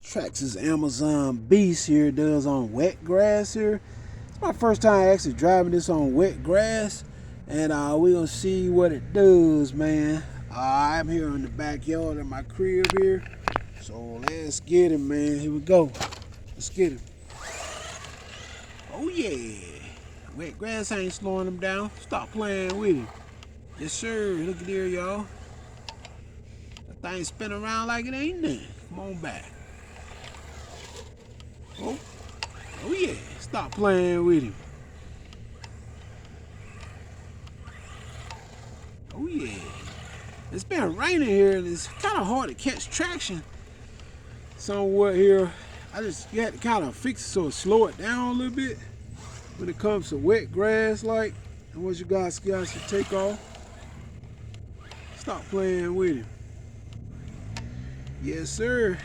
Traxxas Amazon Beast here does on wet grass here. It's my first time actually driving this on wet grass, and we're gonna see what it does, man. I'm here in the backyard of my crib here, so let's get him, man. Here we go. Let's get him. Oh yeah, wet grass ain't slowing him down. Stop playing with him. Yes sir. Look at there, y'all. That thing spin around like it ain't nothing. Come on back. Oh yeah, stop playing with him. Oh yeah. It's been raining here and it's kind of hard to catch traction somewhat here. You had to kind of fix it so it slow it down a little bit when it comes to wet grass, like, and once you guys should take off. Stop playing with him. Yes sir.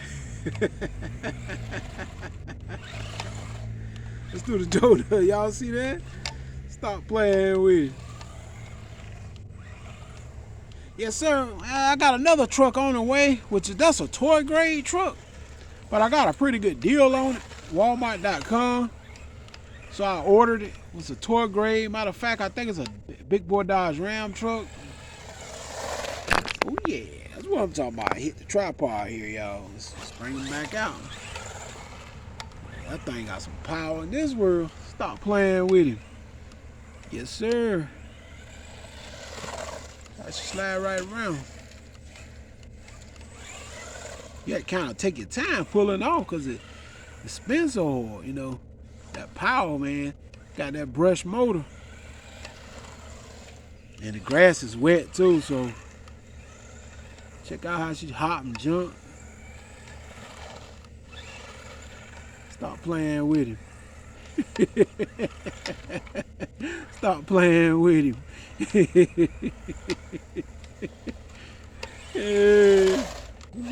Let's do the donut. Y'all see that? Stop playing with it. Yes, sir. I got another truck on the way, that's a toy grade truck. But I got a pretty good deal on it. Walmart.com. So I ordered it. It's a toy grade. Matter of fact, I think it's a big boy Dodge Ram truck. Oh yeah. That's what I'm talking about. I hit the tripod here, y'all. Let's bring him back out. That thing got some power in this world. Stop playing with him. Yes, sir. I should slide right around. You got to kind of take your time pulling off because it spins so hard, you know. That power, man. Got that brush motor. And the grass is wet too, so check out how she hop and jump. Stop playing with him. Stop playing with him.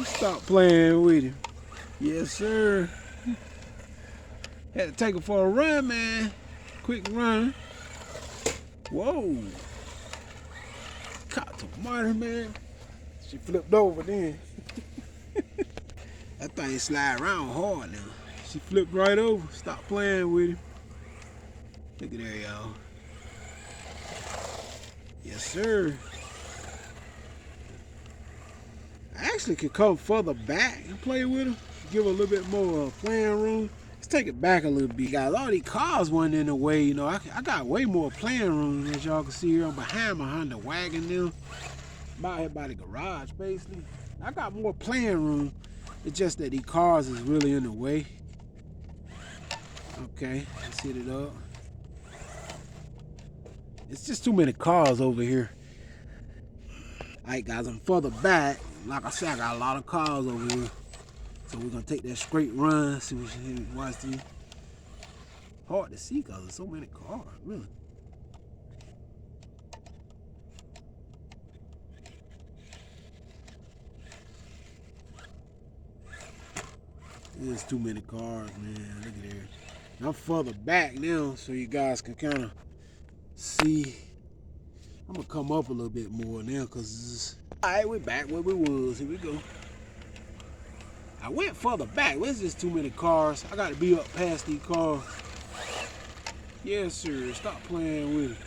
Stop playing with him. Yes, sir. Had to take her for a run, man. Quick run. Whoa. Caught tomato, man. She flipped over then. That thing slide around hard now. She flipped right over. Stop playing with him. Look at there, y'all. Yes, sir. I actually could come further back and play with him. Give her a little bit more playing room. Let's take it back a little bit, guys. All these cars wasn't in the way, you know. I got way more playing room, as y'all can see here. I'm behind my Honda wagon now. About here by the garage, basically. I got more playing room. It's just that these cars is really in the way. Okay, let's hit it up. It's just too many cars over here. Alright guys, I'm further back. Like I said, I got a lot of cars over here. So we're gonna take that straight run, see what you watch these. Hard to see because there's so many cars, really. There's too many cars, man. Look at there. I'm further back now so you guys can kind of see. I'm gonna come up a little bit more now because alright, we're back where we was. Here we go. I went further back. There's just too many cars. I gotta be up past these cars. Yes, sir. Stop playing with it.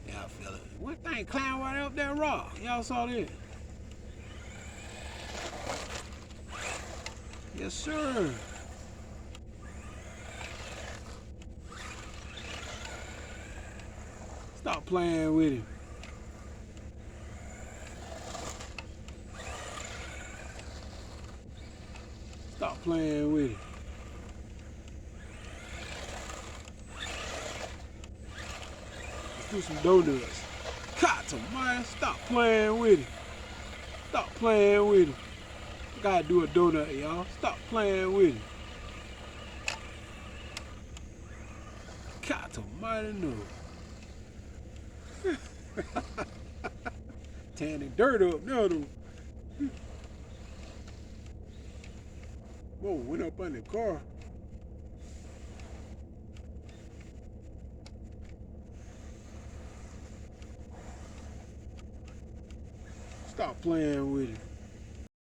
Yeah, I feel it. One thing climbed right up that rock. Y'all saw that? Yes, sir. Stop playing with him. Stop playing with him. Let's do some donuts. Caught tomato. Stop playing with him. Stop playing with him. Gotta do a donut, y'all. Stop playing with him. Caught tomato no. Tearing the dirt up now, though. Whoa, went up on the car. Stop playing with it.